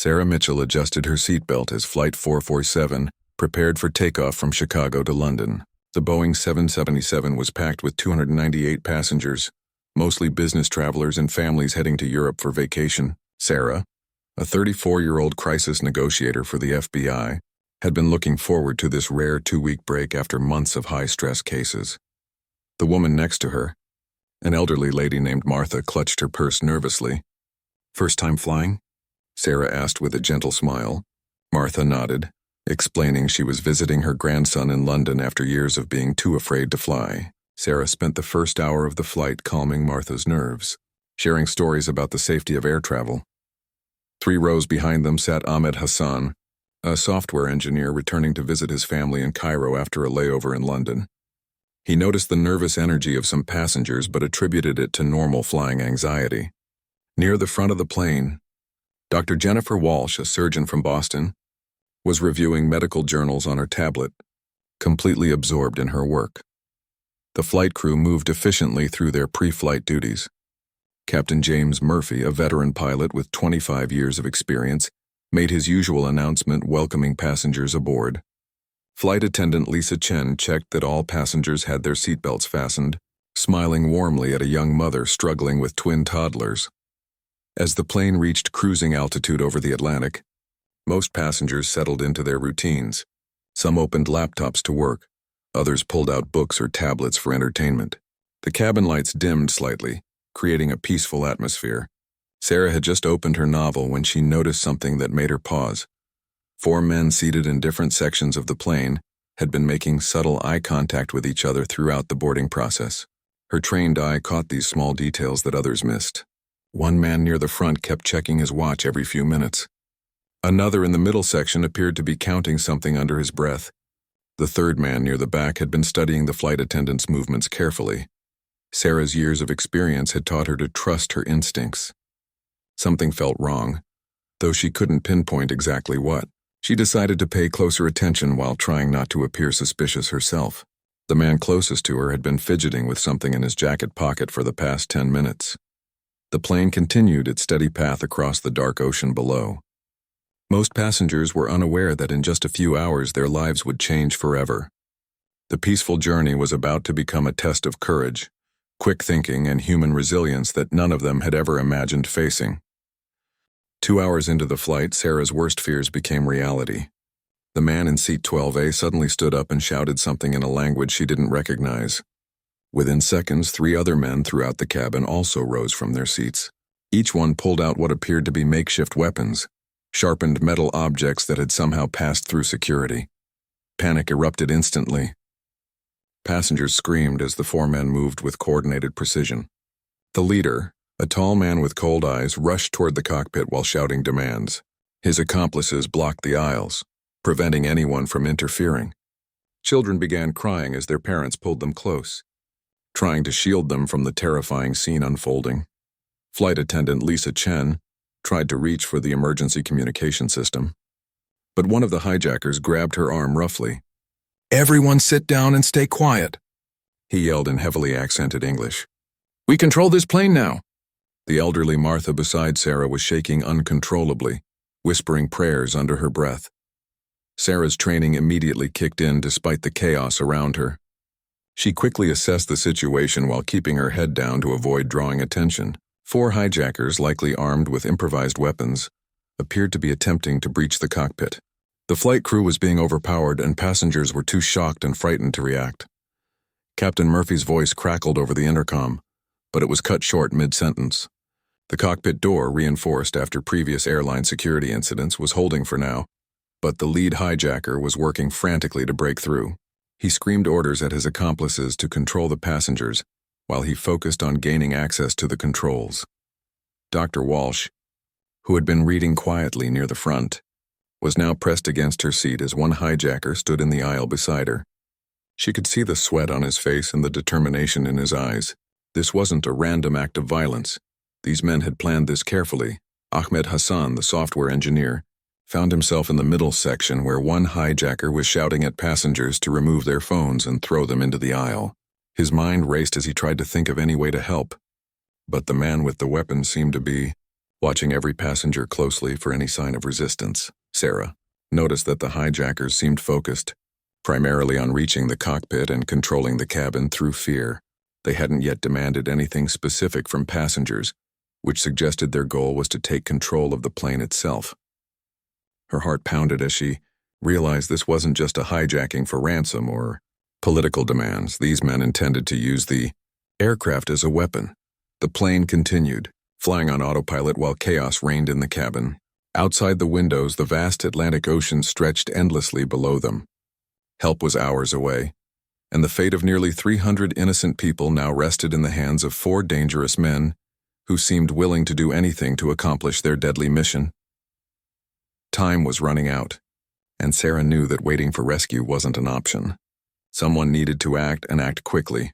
Sarah Mitchell adjusted her seatbelt as Flight 447 prepared for takeoff from Chicago to London. The Boeing 777 was packed with 298 passengers, mostly business travelers and families heading to Europe for vacation. Sarah, a 34-year-old crisis negotiator for the FBI, had been looking forward to this rare 2-week break after months of high-stress cases. The woman next to her, an elderly lady named Martha, clutched her purse nervously. "First time flying?" Sarah asked with a gentle smile. Martha nodded, explaining she was visiting her grandson in London after years of being too afraid to fly. Sarah spent the first hour of the flight calming Martha's nerves, sharing stories about the safety of air travel. 3 rows behind them sat Ahmed Hassan, a software engineer returning to visit his family in Cairo after a layover in London. He noticed the nervous energy of some passengers but attributed it to normal flying anxiety. Near the front of the plane, Dr. Jennifer Walsh, a surgeon from Boston, was reviewing medical journals on her tablet, completely absorbed in her work. The flight crew moved efficiently through their pre-flight duties. Captain James Murphy, a veteran pilot with 25 years of experience, made his usual announcement welcoming passengers aboard. Flight attendant Lisa Chen checked that all passengers had their seatbelts fastened, smiling warmly at a young mother struggling with twin toddlers. As the plane reached cruising altitude over the Atlantic, most passengers settled into their routines. Some opened laptops to work, others pulled out books or tablets for entertainment. The cabin lights dimmed slightly, creating a peaceful atmosphere. Sarah had just opened her novel when she noticed something that made her pause. 4 men seated in different sections of the plane had been making subtle eye contact with each other throughout the boarding process. Her trained eye caught these small details that others missed. One man near the front kept checking his watch every few minutes. Another in the middle section appeared to be counting something under his breath. The third man near the back had been studying the flight attendant's movements carefully. Sarah's years of experience had taught her to trust her instincts. Something felt wrong, though she couldn't pinpoint exactly what. She decided to pay closer attention while trying not to appear suspicious herself. The man closest to her had been fidgeting with something in his jacket pocket for the past 10 minutes. The plane continued its steady path across the dark ocean below. Most passengers were unaware that in just a few hours their lives would change forever. The peaceful journey was about to become a test of courage, quick thinking, and human resilience that none of them had ever imagined facing. 2 hours into the flight, Sarah's worst fears became reality. The man in seat 12A suddenly stood up and shouted something in a language she didn't recognize. Within seconds, 3 other men throughout the cabin also rose from their seats. Each one pulled out what appeared to be makeshift weapons, sharpened metal objects that had somehow passed through security. Panic erupted instantly. Passengers screamed as the 4 men moved with coordinated precision. The leader, a tall man with cold eyes, rushed toward the cockpit while shouting demands. His accomplices blocked the aisles, preventing anyone from interfering. Children began crying as their parents pulled them close, trying to shield them from the terrifying scene unfolding. Flight attendant Lisa Chen tried to reach for the emergency communication system, but one of the hijackers grabbed her arm roughly. "Everyone sit down and stay quiet," he yelled in heavily accented English. "We control this plane now." The elderly Martha beside Sarah was shaking uncontrollably, whispering prayers under her breath. Sarah's training immediately kicked in despite the chaos around her. She quickly assessed the situation while keeping her head down to avoid drawing attention. 4 hijackers, likely armed with improvised weapons, appeared to be attempting to breach the cockpit. The flight crew was being overpowered and passengers were too shocked and frightened to react. Captain Murphy's voice crackled over the intercom, but it was cut short mid-sentence. The cockpit door, reinforced after previous airline security incidents, was holding for now, but the lead hijacker was working frantically to break through. He screamed orders at his accomplices to control the passengers, while he focused on gaining access to the controls. Dr. Walsh, who had been reading quietly near the front, was now pressed against her seat as one hijacker stood in the aisle beside her. She could see the sweat on his face and the determination in his eyes. This wasn't a random act of violence. These men had planned this carefully. Ahmed Hassan, the software engineer, found himself in the middle section where one hijacker was shouting at passengers to remove their phones and throw them into the aisle. His mind raced as he tried to think of any way to help, but the man with the weapon seemed to be Watching every passenger closely for any sign of resistance, Sarah noticed that the hijackers seemed focused, primarily on reaching the cockpit and controlling the cabin through fear. They hadn't yet demanded anything specific from passengers, which suggested their goal was to take control of the plane itself. Her heart pounded as she realized this wasn't just a hijacking for ransom or political demands. These men intended to use the aircraft as a weapon. The plane continued, flying on autopilot while chaos reigned in the cabin. Outside the windows, the vast Atlantic Ocean stretched endlessly below them. Help was hours away, and the fate of nearly 300 innocent people now rested in the hands of 4 dangerous men who seemed willing to do anything to accomplish their deadly mission. Time was running out, and Sarah knew that waiting for rescue wasn't an option. Someone needed to act, and act quickly,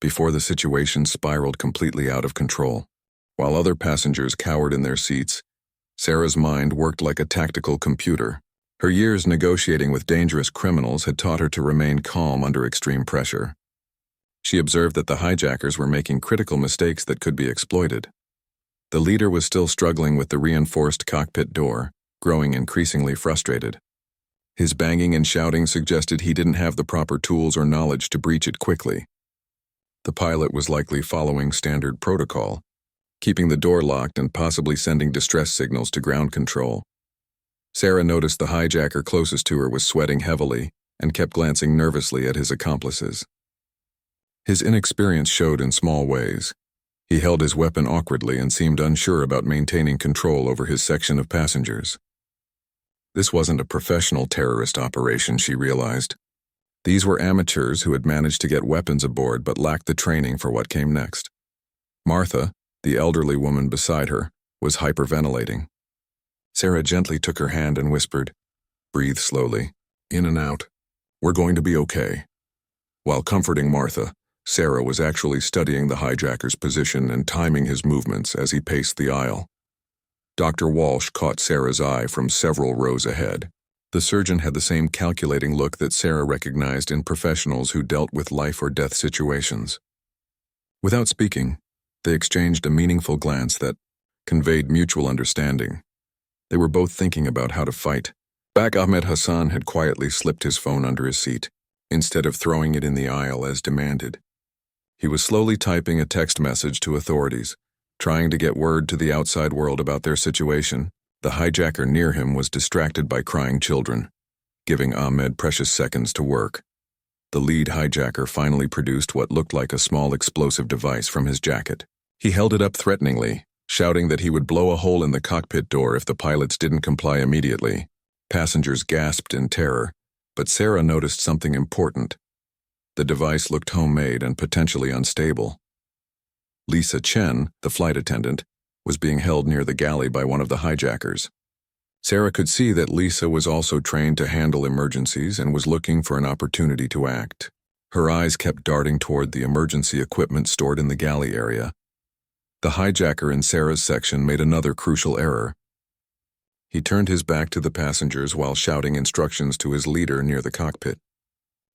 before the situation spiraled completely out of control. While other passengers cowered in their seats, Sarah's mind worked like a tactical computer. Her years negotiating with dangerous criminals had taught her to remain calm under extreme pressure. She observed that the hijackers were making critical mistakes that could be exploited. The leader was still struggling with the reinforced cockpit door, growing increasingly frustrated. His banging and shouting suggested he didn't have the proper tools or knowledge to breach it quickly. The pilot was likely following standard protocol, keeping the door locked and possibly sending distress signals to ground control. Sarah noticed the hijacker closest to her was sweating heavily and kept glancing nervously at his accomplices. His inexperience showed in small ways. He held his weapon awkwardly and seemed unsure about maintaining control over his section of passengers. This wasn't a professional terrorist operation, she realized. These were amateurs who had managed to get weapons aboard but lacked the training for what came next. Martha, the elderly woman beside her, was hyperventilating. Sarah gently took her hand and whispered, "Breathe slowly, in and out. We're going to be okay." While comforting Martha, Sarah was actually studying the hijacker's position and timing his movements as he paced the aisle. Dr. Walsh caught Sarah's eye from several rows ahead. The surgeon had the same calculating look that Sarah recognized in professionals who dealt with life-or-death situations. Without speaking, they exchanged a meaningful glance that conveyed mutual understanding. They were both thinking about how to fight. Ahmed Hassan had quietly slipped his phone under his seat, instead of throwing it in the aisle as demanded. He was slowly typing a text message to authorities, trying to get word to the outside world about their situation. The hijacker near him was distracted by crying children, giving Ahmed precious seconds to work. The lead hijacker finally produced what looked like a small explosive device from his jacket. He held it up threateningly, shouting that he would blow a hole in the cockpit door if the pilots didn't comply immediately. Passengers gasped in terror, but Sarah noticed something important. The device looked homemade and potentially unstable. Lisa Chen, the flight attendant, was being held near the galley by one of the hijackers. Sarah could see that Lisa was also trained to handle emergencies and was looking for an opportunity to act. Her eyes kept darting toward the emergency equipment stored in the galley area. The hijacker in Sarah's section made another crucial error. He turned his back to the passengers while shouting instructions to his leader near the cockpit.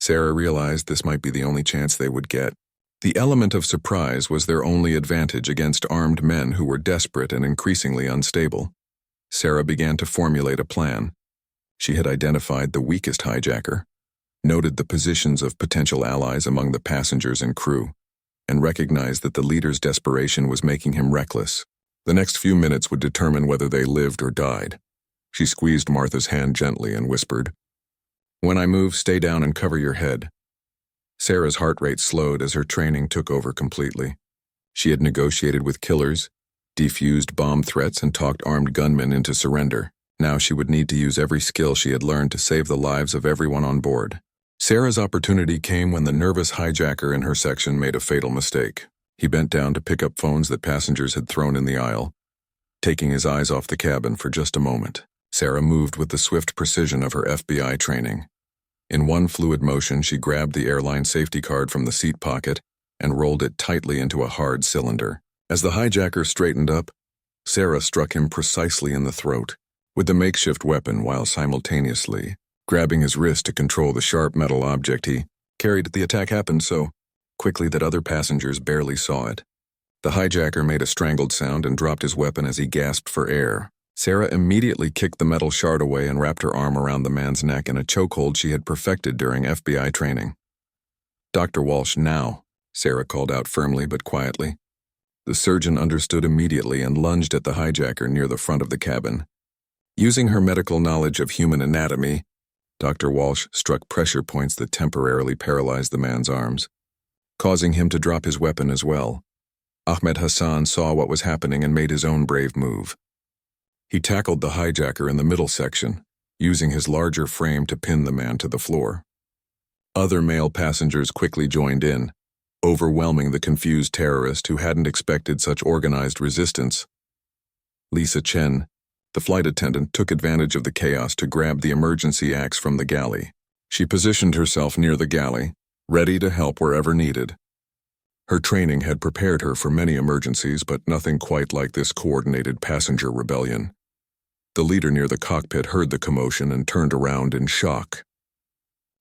Sarah realized this might be the only chance they would get. The element of surprise was their only advantage against armed men who were desperate and increasingly unstable. Sarah began to formulate a plan. She had identified the weakest hijacker, noted the positions of potential allies among the passengers and crew, and recognized that the leader's desperation was making him reckless. The next few minutes would determine whether they lived or died. She squeezed Martha's hand gently and whispered, "When I move, stay down and cover your head." Sarah's heart rate slowed as her training took over completely. She had negotiated with killers, defused bomb threats, and talked armed gunmen into surrender. Now she would need to use every skill she had learned to save the lives of everyone on board. Sarah's opportunity came when the nervous hijacker in her section made a fatal mistake. He bent down to pick up phones that passengers had thrown in the aisle, taking his eyes off the cabin for just a moment. Sarah moved with the swift precision of her FBI training. In one fluid motion, she grabbed the airline safety card from the seat pocket and rolled it tightly into a hard cylinder. As the hijacker straightened up, Sarah struck him precisely in the throat with the makeshift weapon while simultaneously grabbing his wrist to control the sharp metal object he carried. The attack happened so quickly that other passengers barely saw it. The hijacker made a strangled sound and dropped his weapon as he gasped for air. Sarah immediately kicked the metal shard away and wrapped her arm around the man's neck in a chokehold she had perfected during FBI training. "Dr. Walsh, now," Sarah called out firmly but quietly. The surgeon understood immediately and lunged at the hijacker near the front of the cabin. Using her medical knowledge of human anatomy, Dr. Walsh struck pressure points that temporarily paralyzed the man's arms, causing him to drop his weapon as well. Ahmed Hassan saw what was happening and made his own brave move. He tackled the hijacker in the middle section, using his larger frame to pin the man to the floor. Other male passengers quickly joined in, overwhelming the confused terrorist who hadn't expected such organized resistance. Lisa Chen, the flight attendant, took advantage of the chaos to grab the emergency axe from the galley. She positioned herself near the galley, ready to help wherever needed. Her training had prepared her for many emergencies, but nothing quite like this coordinated passenger rebellion. The leader near the cockpit heard the commotion and turned around in shock.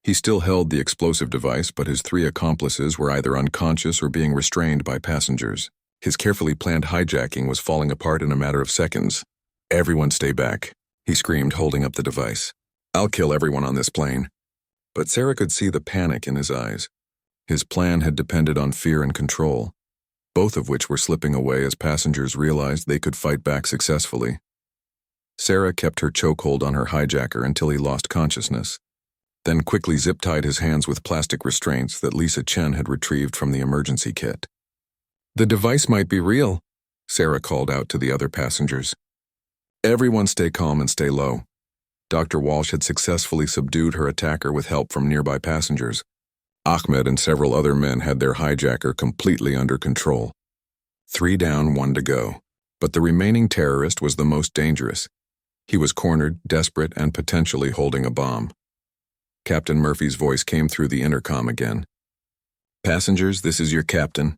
He still held the explosive device, but his 3 accomplices were either unconscious or being restrained by passengers. His carefully planned hijacking was falling apart in a matter of seconds. "Everyone stay back," he screamed, holding up the device. "I'll kill everyone on this plane." But Sarah could see the panic in his eyes. His plan had depended on fear and control, both of which were slipping away as passengers realized they could fight back successfully. Sarah kept her chokehold on her hijacker until he lost consciousness, then quickly zip-tied his hands with plastic restraints that Lisa Chen had retrieved from the emergency kit. "The device might be real," Sarah called out to the other passengers. "Everyone stay calm and stay low." Dr. Walsh had successfully subdued her attacker with help from nearby passengers. Ahmed and several other men had their hijacker completely under control. 3 down, 1 to go. But the remaining terrorist was the most dangerous. He was cornered, desperate, and potentially holding a bomb. Captain Murphy's voice came through the intercom again. "Passengers, this is your captain.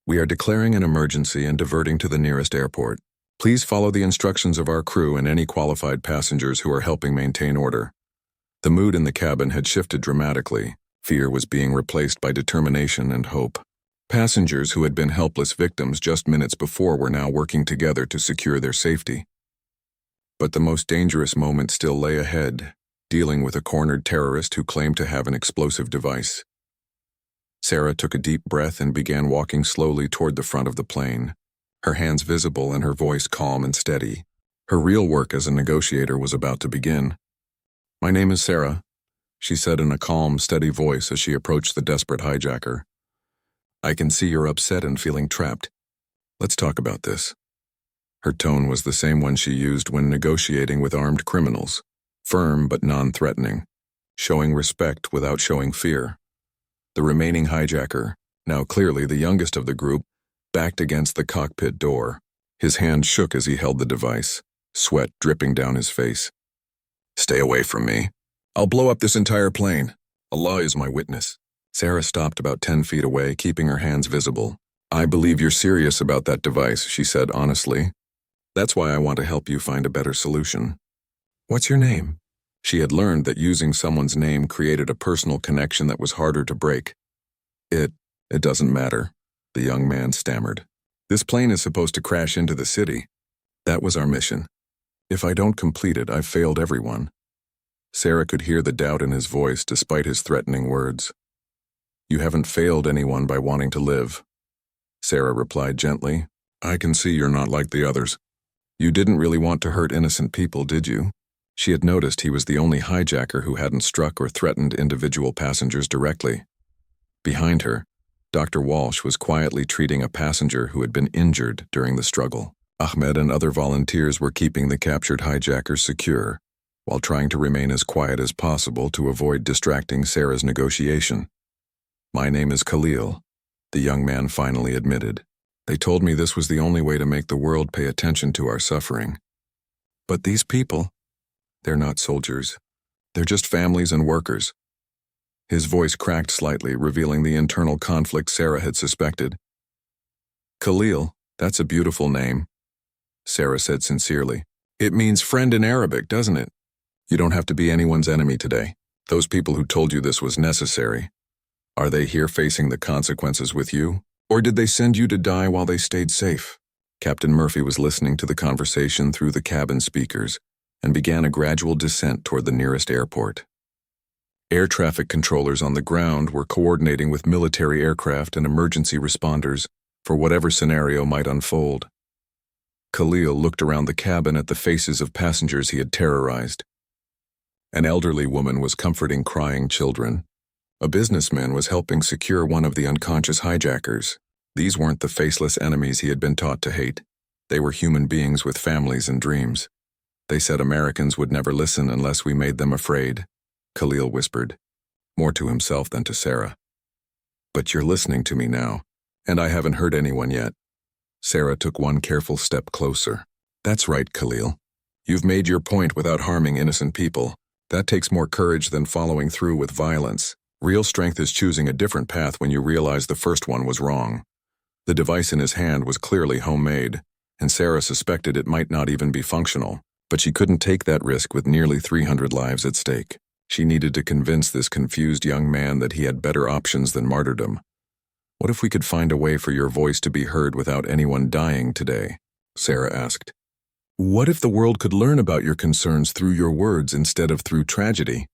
We are declaring an emergency and diverting to the nearest airport. Please follow the instructions of our crew and any qualified passengers who are helping maintain order." The mood in the cabin had shifted dramatically. Fear was being replaced by determination and hope. Passengers who had been helpless victims just minutes before were now working together to secure their safety. But the most dangerous moment still lay ahead, dealing with a cornered terrorist who claimed to have an explosive device. Sarah took a deep breath and began walking slowly toward the front of the plane, her hands visible and her voice calm and steady. Her real work as a negotiator was about to begin. "My name is Sarah," she said in a calm, steady voice as she approached the desperate hijacker. "I can see you're upset and feeling trapped. Let's talk about this." Her tone was the same one she used when negotiating with armed criminals, firm but non-threatening, showing respect without showing fear. The remaining hijacker, now clearly the youngest of the group, backed against the cockpit door. His hand shook as he held the device, sweat dripping down his face. "Stay away from me. I'll blow up this entire plane. Allah is my witness." Sarah stopped about 10 feet away, keeping her hands visible. "I believe you're serious about that device," she said honestly. "That's why I want to help you find a better solution." "What's your name?" She had learned that using someone's name created a personal connection that was harder to break. It doesn't matter," the young man stammered. "This plane is supposed to crash into the city. That was our mission. If I don't complete it, I've failed everyone." Sarah could hear the doubt in his voice despite his threatening words. "You haven't failed anyone by wanting to live," Sarah replied gently. "I can see you're not like the others. You didn't really want to hurt innocent people, did you?" She had noticed he was the only hijacker who hadn't struck or threatened individual passengers directly. Behind her, Dr. Walsh was quietly treating a passenger who had been injured during the struggle. Ahmed and other volunteers were keeping the captured hijackers secure, while trying to remain as quiet as possible to avoid distracting Sarah's negotiation. "My name is Khalil," the young man finally admitted. "They told me this was the only way to make the world pay attention to our suffering. But these people, they're not soldiers. They're just families and workers." His voice cracked slightly, revealing the internal conflict Sarah had suspected. "Khalil, that's a beautiful name," Sarah said sincerely. "It means friend in Arabic, doesn't it? You don't have to be anyone's enemy today. Those people who told you this was necessary, are they here facing the consequences with you?" Or did they send you to die while they stayed safe? Captain Murphy was listening to the conversation through the cabin speakers and began a gradual descent toward the nearest airport. Air traffic controllers on the ground were coordinating with military aircraft and emergency responders for whatever scenario might unfold. Khalil looked around the cabin at the faces of passengers he had terrorized. An elderly woman was comforting crying children. A businessman was helping secure one of the unconscious hijackers. These weren't the faceless enemies he had been taught to hate. They were human beings with families and dreams. They said Americans would never listen unless we made them afraid, Khalil whispered, more to himself than to Sarah. But you're listening to me now, and I haven't hurt anyone yet. Sarah took one careful step closer. That's right, Khalil. You've made your point without harming innocent people. That takes more courage than following through with violence. Real strength is choosing a different path when you realize the first one was wrong. The device in his hand was clearly homemade, and Sarah suspected it might not even be functional, but she couldn't take that risk with nearly 300 lives at stake. She needed to convince this confused young man that he had better options than martyrdom. What if we could find a way for your voice to be heard without anyone dying today? Sarah asked. What if the world could learn about your concerns through your words instead of through tragedy?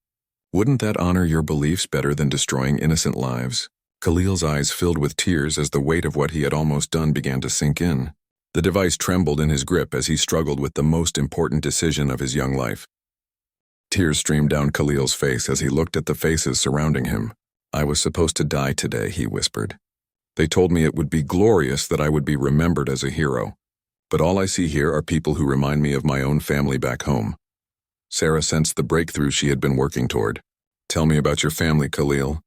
Wouldn't that honor your beliefs better than destroying innocent lives? Khalil's eyes filled with tears as the weight of what he had almost done began to sink in. The device trembled in his grip as he struggled with the most important decision of his young life. Tears streamed down Khalil's face as he looked at the faces surrounding him. I was supposed to die today, he whispered. They told me it would be glorious, that I would be remembered as a hero. But all I see here are people who remind me of my own family back home. Sarah sensed the breakthrough she had been working toward. Tell me about your family, Khalil.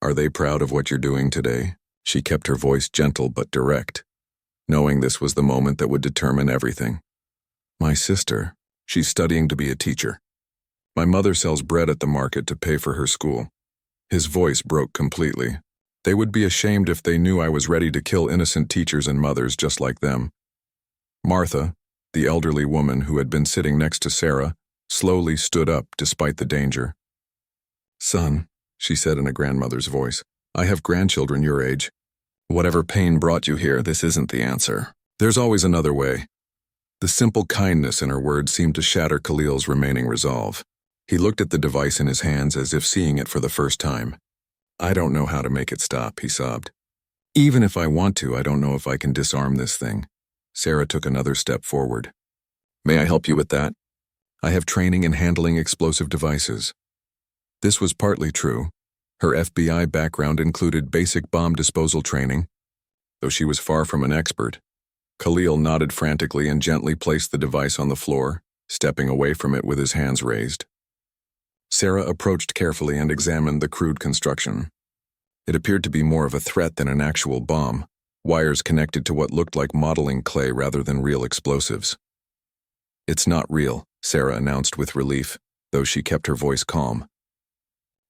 Are they proud of what you're doing today? She kept her voice gentle but direct, knowing this was the moment that would determine everything. My sister, she's studying to be a teacher. My mother sells bread at the market to pay for her school. His voice broke completely. They would be ashamed if they knew I was ready to kill innocent teachers and mothers just like them. Martha, the elderly woman who had been sitting next to Sarah, slowly stood up despite the danger. Son, she said in a grandmother's voice, I have grandchildren your age. Whatever pain brought you here, this isn't the answer. There's always another way. The simple kindness in her words seemed to shatter Khalil's remaining resolve. He looked at the device in his hands as if seeing it for the first time. I don't know how to make it stop, he sobbed. Even if I want to, I don't know if I can disarm this thing. Sarah took another step forward. May I help you with that? I have training in handling explosive devices. This was partly true. Her FBI background included basic bomb disposal training. Though she was far from an expert, Khalil nodded frantically and gently placed the device on the floor, stepping away from it with his hands raised. Sarah approached carefully and examined the crude construction. It appeared to be more of a threat than an actual bomb, wires connected to what looked like modeling clay rather than real explosives. It's not real, Sarah announced with relief, though she kept her voice calm.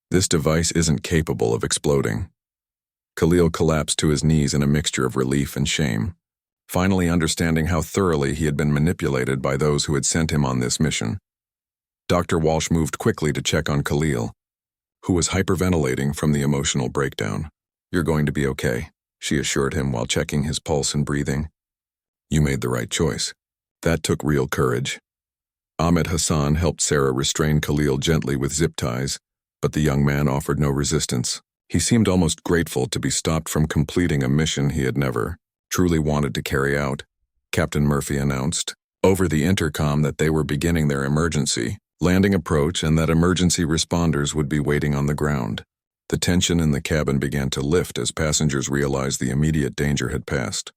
This device isn't capable of exploding. Khalil collapsed to his knees in a mixture of relief and shame, finally understanding how thoroughly he had been manipulated by those who had sent him on this mission. Dr. Walsh moved quickly to check on Khalil, who was hyperventilating from the emotional breakdown. You're going to be okay, she assured him while checking his pulse and breathing. You made the right choice. That took real courage. Ahmed Hassan helped Sarah restrain Khalil gently with zip ties, but the young man offered no resistance. He seemed almost grateful to be stopped from completing a mission he had never truly wanted to carry out. Captain Murphy announced over the intercom that they were beginning their emergency landing approach and that emergency responders would be waiting on the ground. The tension in the cabin began to lift as passengers realized the immediate danger had passed.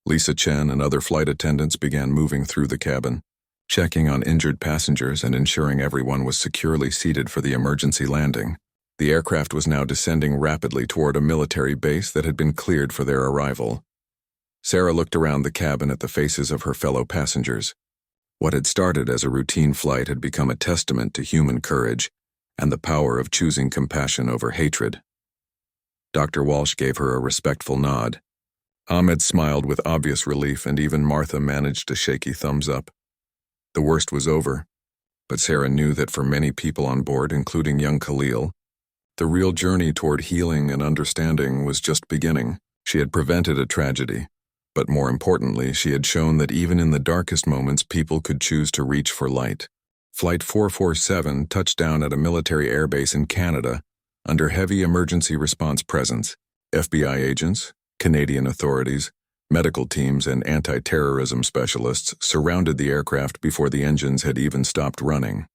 Lisa Chen and other flight attendants began moving through the cabin, checking on injured passengers and ensuring everyone was securely seated for the emergency landing. The aircraft was now descending rapidly toward a military base that had been cleared for their arrival. Sarah looked around the cabin at the faces of her fellow passengers. What had started as a routine flight had become a testament to human courage and the power of choosing compassion over hatred. Dr. Walsh gave her a respectful nod. Ahmed smiled with obvious relief, and even Martha managed a shaky thumbs up. The worst was over, but Sarah knew that for many people on board, including young Khalil, the real journey toward healing and understanding was just beginning. She had prevented a tragedy, but more importantly, she had shown that even in the darkest moments, people could choose to reach for light. Flight 447 touched down at a military airbase in Canada under heavy emergency response presence. FBI agents, Canadian authorities, medical teams, and anti-terrorism specialists surrounded the aircraft before the engines had even stopped running.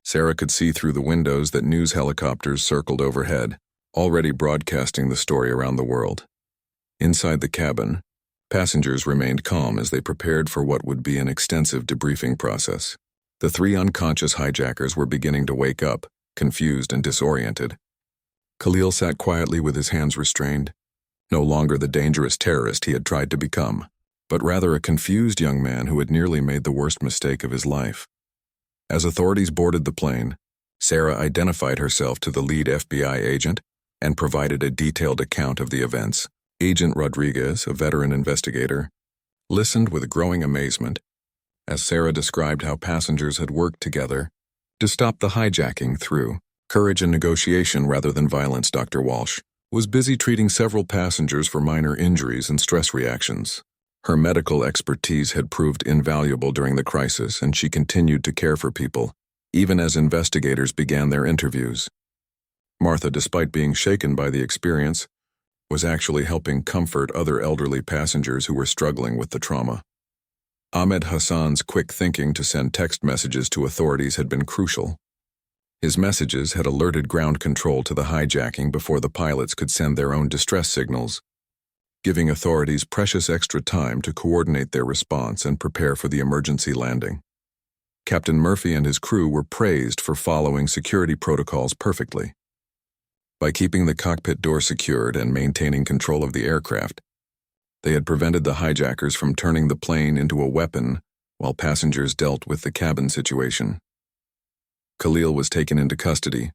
Sarah could see through the windows that news helicopters circled overhead, already broadcasting the story around the world. Inside the cabin, passengers remained calm as they prepared for what would be an extensive debriefing process. The three unconscious hijackers were beginning to wake up, confused and disoriented. Khalil sat quietly with his hands restrained, no longer the dangerous terrorist he had tried to become, but rather a confused young man who had nearly made the worst mistake of his life. As authorities boarded the plane, Sarah identified herself to the lead FBI agent and provided a detailed account of the events. Agent Rodriguez, a veteran investigator, listened with growing amazement as Sarah described how passengers had worked together to stop the hijacking through courage and negotiation rather than violence. Dr. Walsh was busy treating several passengers for minor injuries and stress reactions. Her medical expertise had proved invaluable during the crisis, and she continued to care for people, even as investigators began their interviews. Martha, despite being shaken by the experience, was actually helping comfort other elderly passengers who were struggling with the trauma. Ahmed Hassan's quick thinking to send text messages to authorities had been crucial. His messages had alerted ground control to the hijacking before the pilots could send their own distress signals, giving authorities precious extra time to coordinate their response and prepare for the emergency landing. Captain Murphy and his crew were praised for following security protocols perfectly. By keeping the cockpit door secured and maintaining control of the aircraft, they had prevented the hijackers from turning the plane into a weapon while passengers dealt with the cabin situation. Khalil was taken into custody,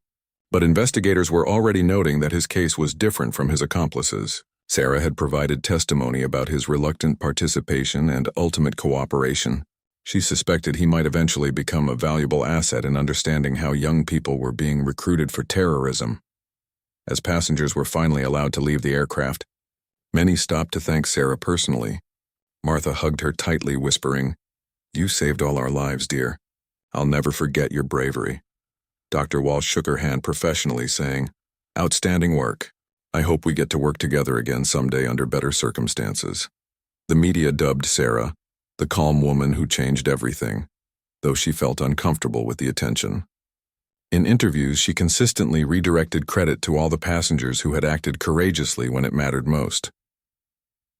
but investigators were already noting that his case was different from his accomplices. Sarah had provided testimony about his reluctant participation and ultimate cooperation. She suspected he might eventually become a valuable asset in understanding how young people were being recruited for terrorism. As passengers were finally allowed to leave the aircraft, many stopped to thank Sarah personally. Martha hugged her tightly, whispering, "You saved all our lives, dear. I'll never forget your bravery." Dr. Walsh shook her hand professionally, saying, "Outstanding work. I hope we get to work together again someday under better circumstances." The media dubbed Sarah the calm woman who changed everything, though she felt uncomfortable with the attention. In interviews, she consistently redirected credit to all the passengers who had acted courageously when it mattered most.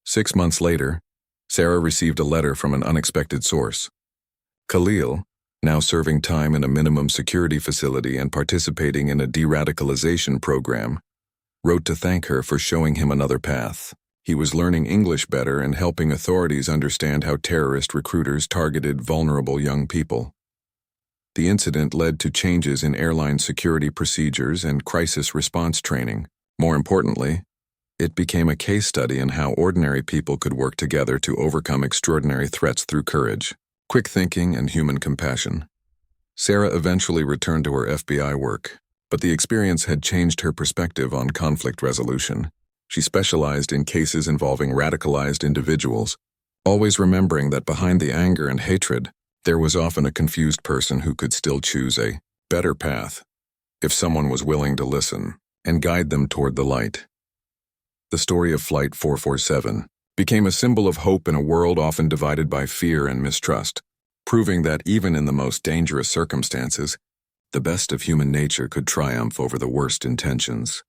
6 months later, Sarah received a letter from an unexpected source. Khalil, now serving time in a minimum security facility and participating in a de-radicalization program, wrote to thank her for showing him another path. He was learning English better and helping authorities understand how terrorist recruiters targeted vulnerable young people. The incident led to changes in airline security procedures and crisis response training. More importantly, it became a case study in how ordinary people could work together to overcome extraordinary threats through courage, quick thinking, and human compassion. Sarah eventually returned to her FBI work, but the experience had changed her perspective on conflict resolution. She specialized in cases involving radicalized individuals, always remembering that behind the anger and hatred, there was often a confused person who could still choose a better path if someone was willing to listen and guide them toward the light. The story of Flight 447 became a symbol of hope in a world often divided by fear and mistrust, proving that even in the most dangerous circumstances, the best of human nature could triumph over the worst intentions.